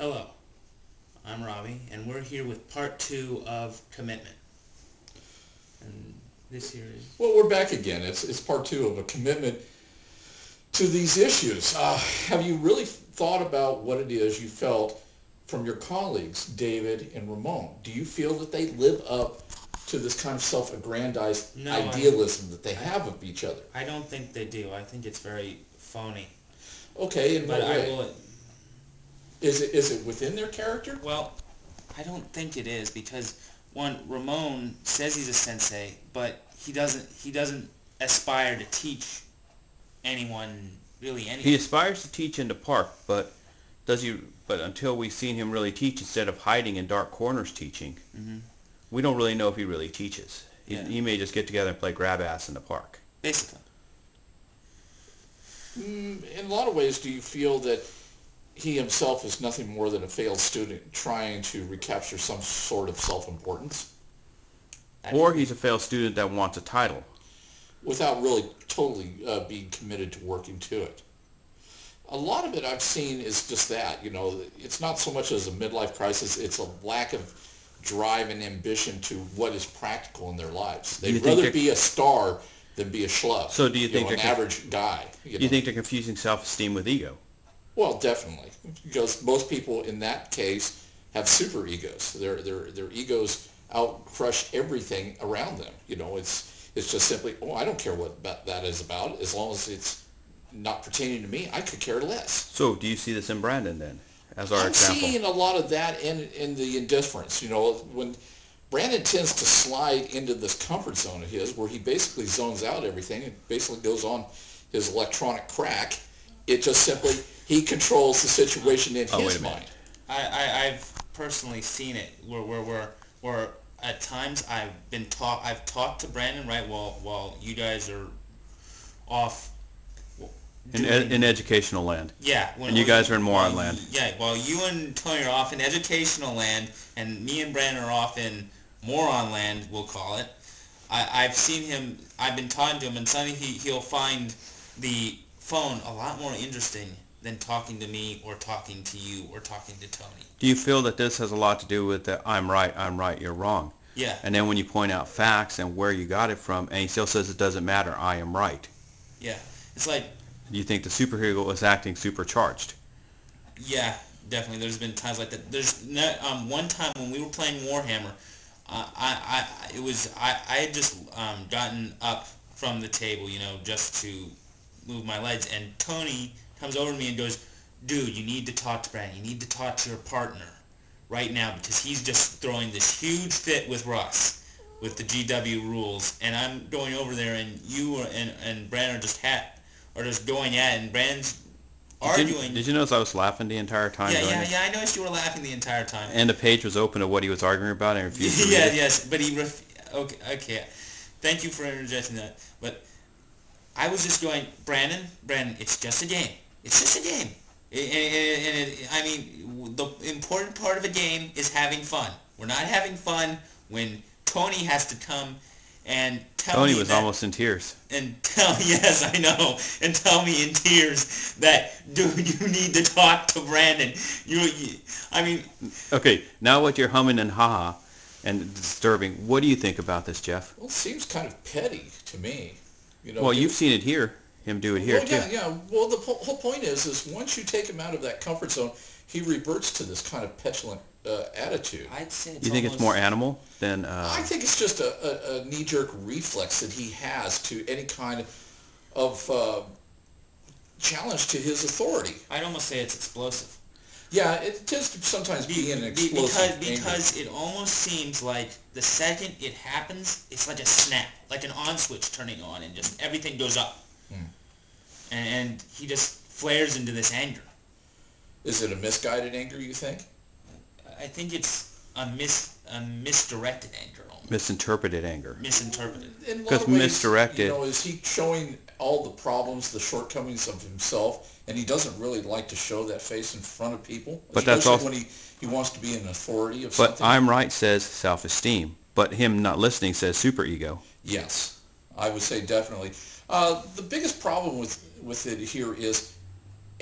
Hello, I'm Robbie, and we're here with part 2 of Commitment. And this here is... Well, we're back again. It's part 2 of a commitment to these issues. Have you really thought about what it is you felt from your colleagues, David and Ramon? Do you feel that they live up to this kind of self-aggrandized idealism that they have of each other? I don't think they do. I think it's very phony. Okay, in what way? I will... Is it within their character? Well, I don't think it is, because one, Ramon says he's a sensei, but he doesn't aspire to teach anyone really anything. He aspires to teach in the park, but until we've seen him really teach, instead of hiding in dark corners teaching, we don't really know if he really teaches. He may just get together and play grab ass in the park. Basically. In a lot of ways, do you feel that he himself is nothing more than a failed student trying to recapture some sort of self-importance? Or he's a failed student that wants a title. Without really totally being committed to working to it. A lot of it I've seen is just that, it's not so much as a midlife crisis, it's a lack of drive and ambition to what is practical in their lives. They'd rather be a star than be a schlub. So do you think an average guy? Do you think they're confusing self-esteem with ego? Well, definitely, because most people in that case have super egos. Their egos out-crush everything around them. It's just simply, I don't care what that is about. As long as it's not pertaining to me, I could care less. So do you see this in Brandon then, as our example? I'm seeing a lot of that in the indifference. When Brandon tends to slide into this comfort zone of his, where he basically zones out everything and basically goes on his electronic crack, it just simply, he controls the situation in his mind. I've personally seen it where at times I've talked to Brandon right while you guys are off in educational land. Yeah, and you guys are in moron land. Yeah, while you and Tony are off in educational land, and me and Brandon are off in moron land, we'll call it. I've seen him. I've been talking to him, and suddenly he'll find the phone a lot more interesting than talking to me or talking to you or talking to Tony. Do you feel that this has a lot to do with the I'm right, you're wrong? Yeah. And then when you point out facts and where you got it from, and he still says it doesn't matter, I am right. Yeah. It's like... Do you think the superhero is acting supercharged? Yeah, definitely. There's been times like that. There's one time when we were playing Warhammer, I had just gotten up from the table, just to move my legs, and Tony comes over to me and goes, "Dude, you need to talk to Brandon. You need to talk to your partner right now, because he's just throwing this huge fit with Russ with the GW rules." And I'm going over there, and you and Brandon are just going at it, and Brandon's arguing. Did you notice I was laughing the entire time? Yeah, I noticed you were laughing the entire time. And the page was open to what he was arguing about, and I refused to read it. Yes, but he okay. Thank you for interjecting that. But I was just going, Brandon, it's just a game. It's just a game. The important part of a game is having fun. We're not having fun when Tony has to come and tell me Tony was almost in tears. Yes, I know. And tell me in tears that, dude, you need to talk to Brandon. Okay, now what you're humming and ha-ha and disturbing, what do you think about this, Jeff? Well, it seems kind of petty to me. Well, you've seen it here. Him do it here, too. Yeah. Well, the whole point is once you take him out of that comfort zone, he reverts to this kind of petulant attitude. I'd say you think it's more animal than... I think it's just a knee-jerk reflex that he has to any kind of challenge to his authority. I'd almost say it's explosive. Yeah, it tends to sometimes be an explosive because it almost seems like the second it happens, it's like a snap, like an on switch turning on, and just everything goes up. And he just flares into this anger. Is it a misguided anger, you think? I think it's a misdirected anger. Almost. Misinterpreted anger. Misinterpreted. Because misdirected... is he showing all the problems, the shortcomings of himself, and he doesn't really like to show that face in front of people? But that's also... when he wants to be an authority of something. But I'm right says self-esteem. But him not listening says superego. Yes, I would say definitely. The biggest problem with it here is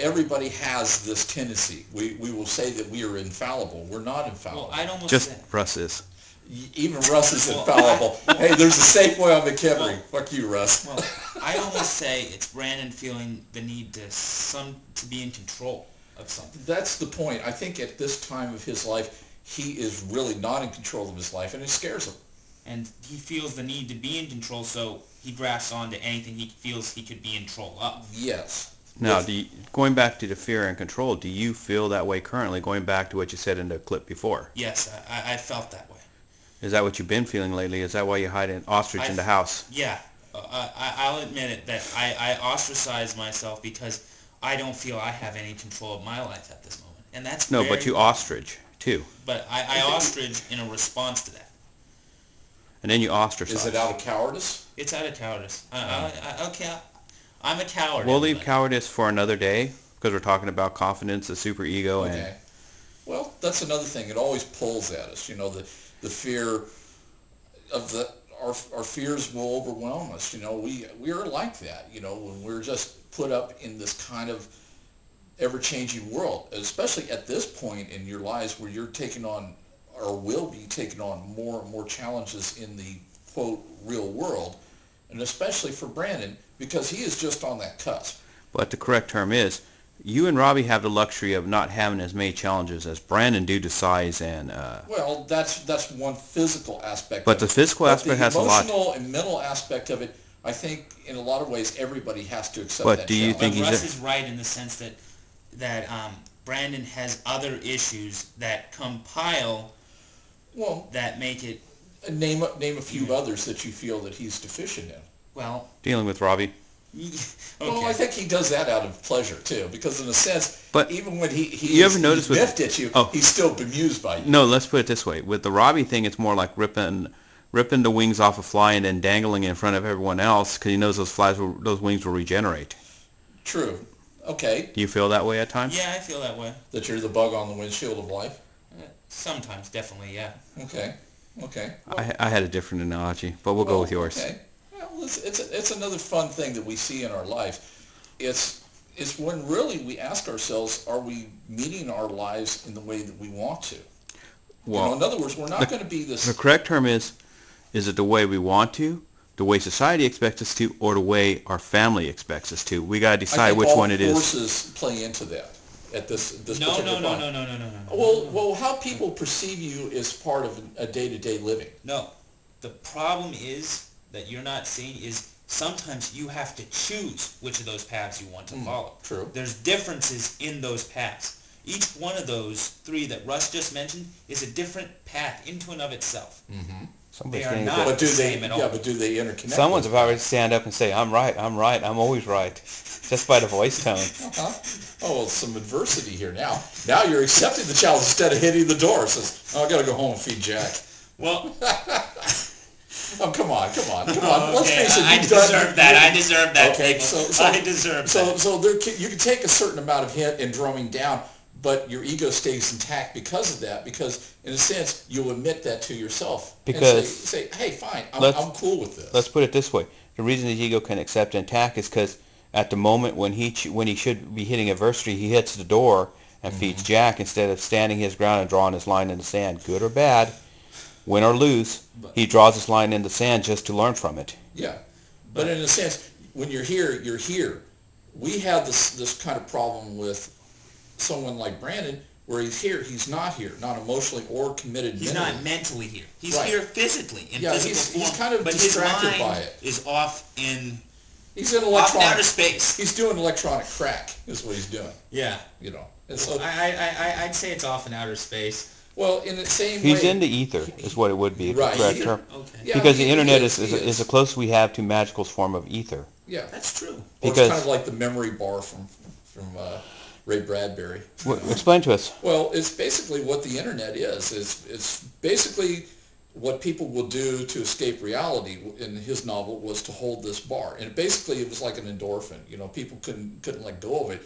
everybody has this tendency. We will say that we are infallible. We're not infallible. Well, I'd almost Just say, Russ is. Even Russ is infallible. Hey, there's a safe way on McHenry. Fuck you, Russ. well, I'd almost say it's Brandon feeling the need to be in control of something. That's the point. I think at this time of his life, he is really not in control of his life, and it scares him. And he feels the need to be in control, so he grasps onto anything he feels he could be in control of. Yes. Now, going back to the fear and control, do you feel that way currently, going back to what you said in the clip before? Yes, I felt that way. Is that what you've been feeling lately? Is that why you hide an ostrich in the house? Yeah, I'll admit it, that I ostracize myself because I don't feel I have any control of my life at this moment. And that's No, but you ostrich, too. But I ostrich in a response to that. And then you ostracize. Is it out of cowardice? It's out of cowardice. Okay, I'm a coward. We'll leave cowardice for another day, because we're talking about confidence, the superego, Okay. and... Well, that's another thing. It always pulls at us. You know, the fear of our fears will overwhelm us. You know, we are like that. You know, when we're just put up in this kind of ever-changing world, especially at this point in your lives where you're taking on, or will be taking on, more and more challenges in the quote real world, and especially for Brandon, because he is just on that cusp. But the correct term is, you and Robbie have the luxury of not having as many challenges as Brandon due to size and... Well, that's one physical aspect But of the it. physical aspect has a lot. The emotional and mental aspect of it, I think, in a lot of ways, everybody has to accept But that do you challenge. think But he's Russ is right in the sense that Brandon has other issues that compile that make it... Name a few others that you feel that he's deficient in. Well... Dealing with Robbie. Okay. Well, I think he does that out of pleasure, too, because in a sense, But even when you ever notice he's miffed at you, he's still bemused by you. No, let's put it this way. With the Robbie thing, it's more like ripping the wings off a fly and then dangling it in front of everyone else because he knows those wings will regenerate. True. Okay. Do you feel that way at times? Yeah, I feel that way. That you're the bug on the windshield of life? Sometimes, definitely, yeah. Okay. Well, I had a different analogy, but we'll go with yours. Okay. Well, it's another fun thing that we see in our life. It's when really we ask ourselves, are we meeting our lives in the way that we want to? Well, in other words, we're not going to be this... The correct term is it the way we want to, the way society expects us to, or the way our family expects us to? We got to decide which one it is. all forces play into that at this particular point. No. Well, how people perceive you is part of a day-to-day living. No. The problem is that you're not seeing is sometimes you have to choose which of those paths you want to follow. True. There's differences in those paths. Each one of those three that Russ just mentioned is a different path into and of itself. Mm-hmm. They are not the same at all. Yeah, but do they interconnect? Someone's about to stand up and say, I'm right, I'm always right, just by the voice tone. Oh, some adversity here now. Now you're accepting the challenge instead of hitting the door. Says, I got to go home and feed Jack. Well... Oh, come on. Okay, Let's face it. I deserve that. Okay, I deserve that. So you can take a certain amount of hit and drumming down, but your ego stays intact because of that. Because in a sense, you'll admit that to yourself. Because and say, hey, fine, I'm cool with this. Let's put it this way: the reason his ego can accept intact is because at the moment when he should be hitting adversity, he hits the door and feeds Jack instead of standing his ground and drawing his line in the sand, good or bad. Win or lose, he draws his line in the sand just to learn from it. Yeah, but in a sense, when you're here, you're here. We have this kind of problem with someone like Brandon, where he's here, he's not here, not emotionally or committed He's mentally. not mentally here. He's Right. here physically, in physical form. He's kind of but distracted his by mind it. is off in Outer space. He's doing electronic crack, is what he's doing. Yeah. You know. And So so, I'd say it's off in outer space. well, in the same He's way, in the ether, is what it would be, Right. correct Ether. term. Okay. Yeah, Because the he internet is, is the closest we have to magical's form of ether. Yeah. That's true. Or Because- it's kind of like the memory bar from Ray Bradbury. Explain to us. Well, it's basically what the internet is. It's basically what people will do to escape reality. In his novel was to hold this bar, and basically it was like an endorphin. You know, people couldn't let go of it,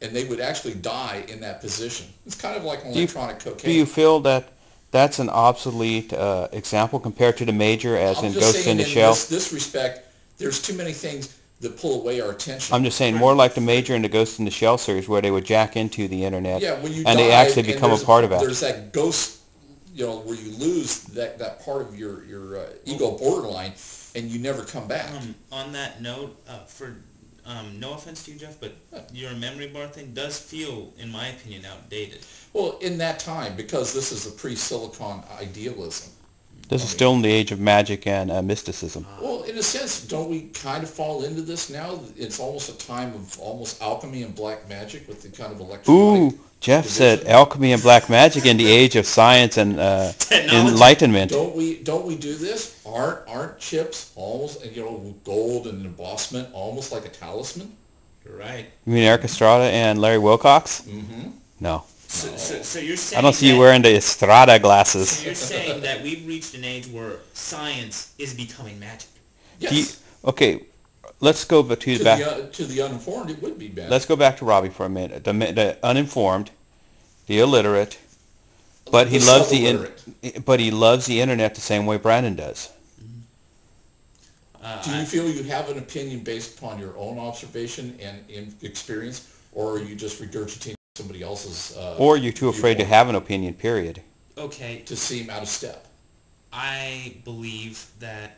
and they would actually die in that position. It's kind of like electronic cocaine. Do you feel that that's an obsolete example compared to the major, as I'm in just Ghost saying in the Shell? this respect, there's too many things that pull away our attention. I'm just saying, more like the Major and the Ghost in the Shell series, where they would jack into the internet, Yeah, when you and they die, actually and become a part of it. There's that ghost, where you lose that part of your ego borderline, and you never come back. On that note, no offense to you, Jeff, but your memory bar thing does feel, in my opinion, outdated. Well, in that time, because this is a pre-silicon idealism. This is still in the age of magic and mysticism. Well, in a sense, don't we kind of fall into this now? It's almost a time of almost alchemy and black magic with the kind of electronic. Ooh, Jeff said alchemy and black magic in the age of science and enlightenment. Don't we do this? Aren't chips almost, gold and embossment almost like a talisman? You're right. You mean Eric Estrada and Larry Wilcox? Mm-hmm. No. So you're saying I don't see you wearing the Estrada glasses. So you're saying that we've reached an age where science is becoming magic. Yes. Okay, let's go back to the uninformed. It would be bad. Let's go back to Robbie for a minute. The uninformed, the illiterate, but he loves the internet the same way Brandon does. Do you feel you have an opinion based upon your own observation and experience, or are you just regurgitating somebody else's? Or you're too afraid to have an opinion, period. Okay. To seem out of step. I believe that...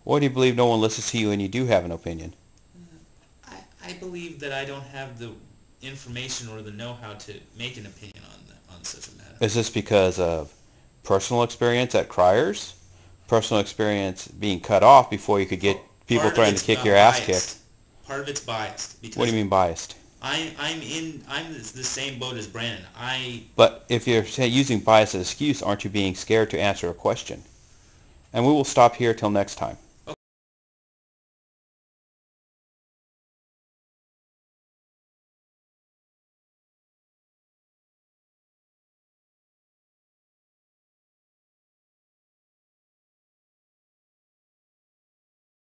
Why do you believe no one listens to you and you do have an opinion? I believe that I don't have the information or the know-how to make an opinion on such a matter. Is this because of personal experience at Criers? Personal experience being cut off before you could get people trying to kick your ass kicked? Part of it's biased. Because what do you mean biased? I'm the same boat as Brandon. But if you're using bias as an excuse, aren't you being scared to answer a question? And we will stop here till next time.